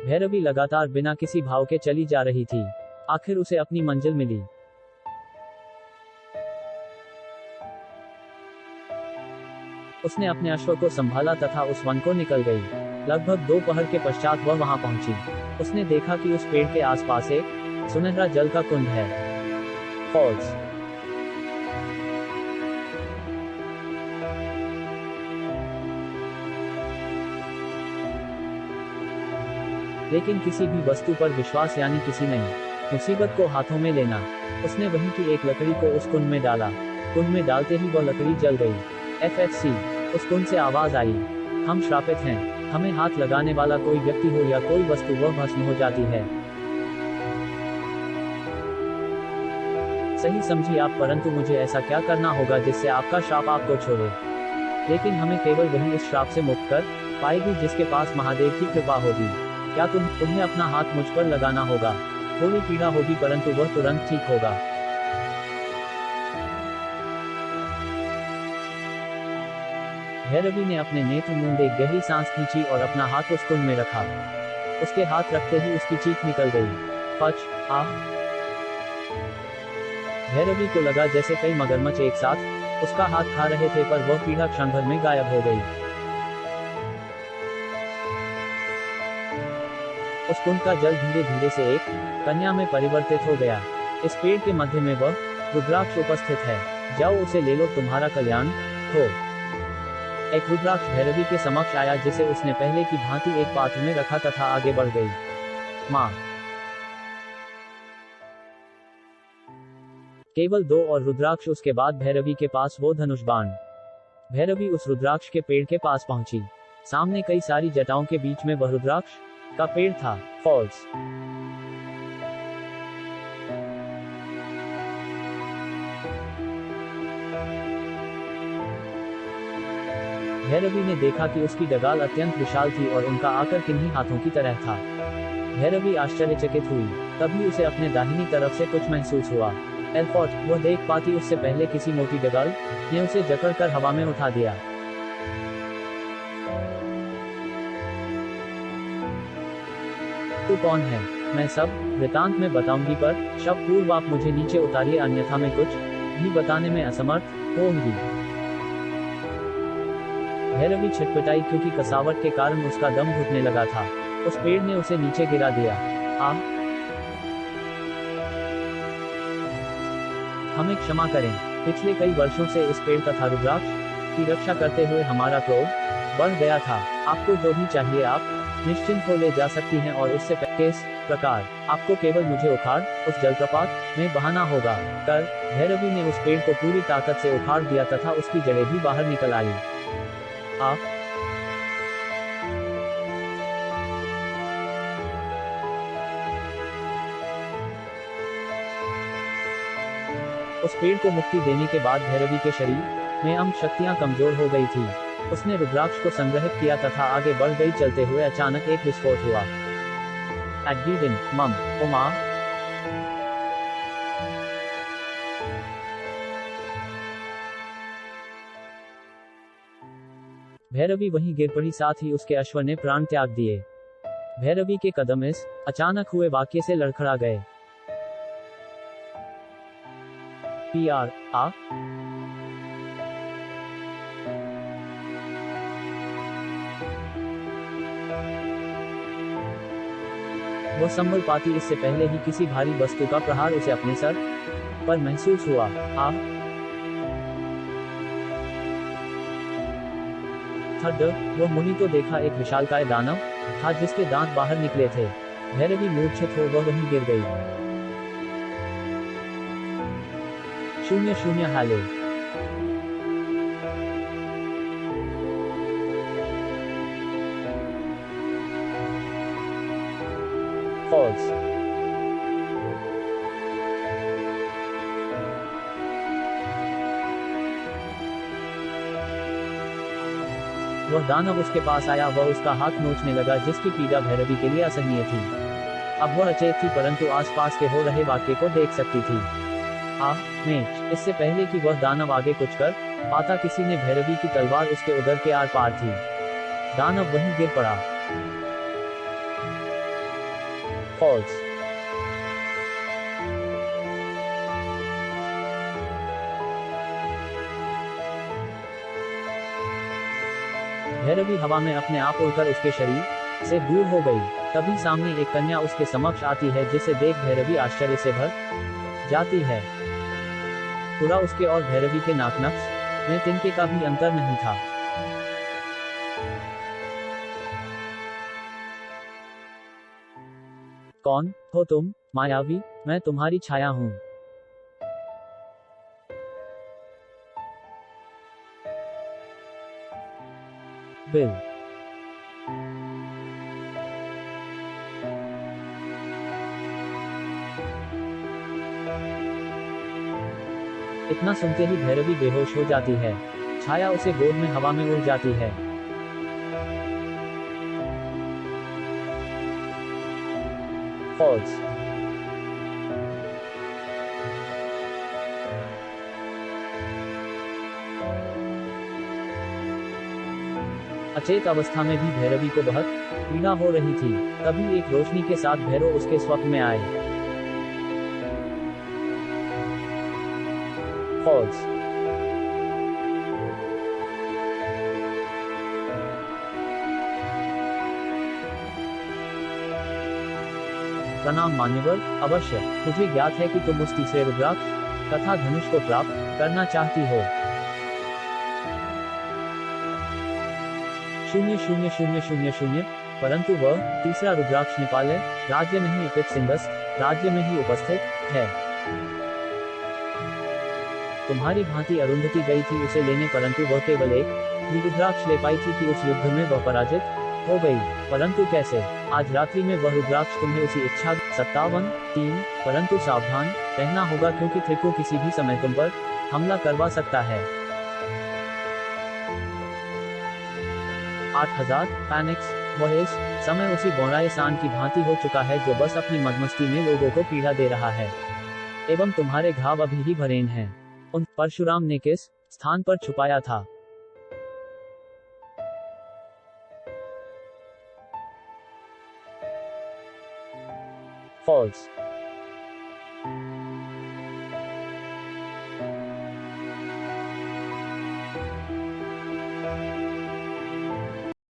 भैरवी लगातार बिना किसी भाव के चली जा रही थी। आखिर उसे अपनी मंजिल मिली। उसने अपने अश्व को संभाला तथा उस वन को निकल गई। लगभग दोपहर के पश्चात वह वहां पहुंची। उसने देखा कि उस पेड़ के आसपास एक सुनहरा जल का कुंड है। फॉल्स। लेकिन किसी भी वस्तु पर विश्वास यानी किसी नई मुसीबत को हाथों में लेना। उसने वहीं की एक लकड़ी को उस कुंड में डाला। कुंड में डालते ही वह लकड़ी जल गई। FFC। उस कुंड से आवाज आई, हम श्रापित हैं। हमें हाथ लगाने वाला कोई व्यक्ति हो या कोई वस्तु वह भस्म हो जाती है। सही समझी आप, परंतु मुझे ऐसा क्या करना होगा जिससे आपका श्राप आपको छोड़े। लेकिन हमें केवल वही इस श्राप से मुक्त कर पाएगी जिसके पास महादेव की कृपा होगी। क्या तुम्हें अपना हाथ मुझ पर लगाना होगा। थोड़ी पीड़ा होगी परंतु वह तुरंत ठीक होगा। भैरवी ने अपने नेत्र मूंदे गहरी सांस खींची और अपना हाथ उस कुंड में रखा। उसके हाथ रखते ही उसकी चीख निकल गई। पच आह। भैरवी को लगा जैसे कई मगरमच्छ एक साथ उसका हाथ खा रहे थे, पर वह पीड़ा क्षण भर में गायब हो गई। उस कुंड का जल धीरे धीरे से एक कन्या में परिवर्तित हो गया। इस पेड़ के मध्य में वह रुद्राक्ष उपस्थित है। जाओ उसे ले लो, तुम्हारा कल्याण हो। एक रुद्राक्ष भैरवी के समक्ष आया जिसे उसने पहले की भांति एक पात्र में रखा तथा आगे बढ़ गई। मां। केवल 2 और रुद्राक्ष, उसके बाद भैरवी के पास वो धनुष बाण। भैरवी उस रुद्राक्ष के पेड़ के पास पहुंची। सामने कई सारी जटाओं के बीच में वह रुद्राक्ष का पेड़ था। फॉल्स। भैरवी ने देखा कि उसकी डगाल अत्यंत विशाल थी और उनका आकार किन्हीं हाथों की तरह था। भैरवी आश्चर्यचकित हुई। तभी उसे अपने दाहिनी तरफ से कुछ महसूस हुआ। एल्फॉर्ट, वह देख पाती उससे पहले किसी मोटी डगाल ने उसे जकड़कर हवा में उठा दिया। तू कौन है? मैं सब वृतांत में बताऊंगी, पर शव पूर्व आप मुझे नीचे उतारिए, अन्यथा मैं कुछ भी बताने में असमर्थ होंगी। भैरवी छटपटाई क्योंकि कसावट के कारण उसका दम घुटने लगा था। उस पेड़ ने उसे नीचे गिरा दिया। आह! हमें क्षमा करें। पिछले कई वर्षों से इस पेड़ तथा रुद्राक्ष की रक्षा करते हुए हमारा क्रोध बढ़ गया था। आपको जो भी चाहिए आप निश्चिंत हो ले जा सकती हैं, और उससे किस प्रकार आपको केवल मुझे उखाड़ उस जलप्रपात में बहाना होगा। कर भैरवी ने उस पेड़ को पूरी ताकत से उखाड़ दिया तथा उसकी जड़ें भी बाहर निकल आई। आप उस पेड़ को मुक्ति देने के बाद भैरवी के शरीर में अंग शक्तियां कमजोर हो गई थी। उसने रुद्राक्ष को संग्रहित किया तथा आगे बढ़ गई। चलते हुए अचानक एक विस्फोट हुआ। एडगिविन मम उमा। भैरवी वहीं गिर पड़ी, साथ ही उसके अश्व ने प्राण त्याग दिए। भैरवी के कदम इस अचानक हुए वाक्य से लड़खड़ा गए। PR आ वह संभल पाती इससे पहले ही किसी भारी वस्तु का प्रहार उसे अपने सर पर महसूस हुआ। वह मुनि तो देखा एक विशालकाय दानव था जिसके दांत बाहर निकले थे। भैरवी मूर्छित हो वह वहीं गिर गई। 00 हाले। फॉल्स। वह दानव उसके पास आया। वह उसका हाथ नोचने लगा जिसकी पीड़ा भैरवी के लिए असहनीय थी। अब वह अचेत थी परंतु आसपास के हो रहे वाक्य को देख सकती थी। मेच। इससे पहले कि वह दानव आगे कुछ कर पाता, किसी ने भैरवी की तलवार उसके उदर के आर पार थी। दानव वहीं गिर पड़ा। फॉल्स। भैरवी हवा में अपने आप उड़कर उसके शरीर से दूर हो गई। तभी सामने एक कन्या उसके समक्ष आती है, जिसे देख भैरवी आश्चर्य से भर जाती है। पूरा उसके और भैरवी के नाकनक्श में तिनके का भी अंतर नहीं था। कौन हो तुम, मायावी? मैं तुम्हारी छाया हूँ। बिल। इतना सुनते ही भैरवी बेहोश हो जाती है। छाया उसे गोद में हवा में उड़ जाती है। फॉल्स। अचेत अवस्था में भी भैरवी को बहुत पीड़ा हो रही थी। तभी एक रोशनी के साथ भैरव उसके स्वप्न में आए। फॉल्स। प्रणाम मान्यवर, अवश्य। मुझे ज्ञात है कि तुम उस तीसरे रुद्राक्ष तथा धनुष को प्राप्त करना चाहती हो। 000000। परंतु वह तीसरा रुद्राक्ष नेपाल राज्य नहीं अपित सिंगस राज्य में ही उपस्थित है। तुम्हारी भांति अरुंधति गई थी उसे लेने, परंतु वह केवल एक ही रुद्राक्ष ले पाई थी कि उस युद्ध में वह पराजित हो गई। परंतु कैसे? आज रात्रि में वह रुद्राक्ष तुम्हें उसी इच्छा 57-3। परंतु सावधान रहना होगा, क्योंकि त्रिकु किसी भी समय तुम पर हमला करवा सकता है। 8000 पैनिक्स। वह इस समय उसी बौड़ाए सान की भांति हो चुका है जो बस अपनी मदमस्ती में लोगों को पीड़ा दे रहा है। एवं तुम्हारे घाव अभी ही भरेन हैं। उन परशुराम ने किस स्थान पर छुपाया था? फॉल्स।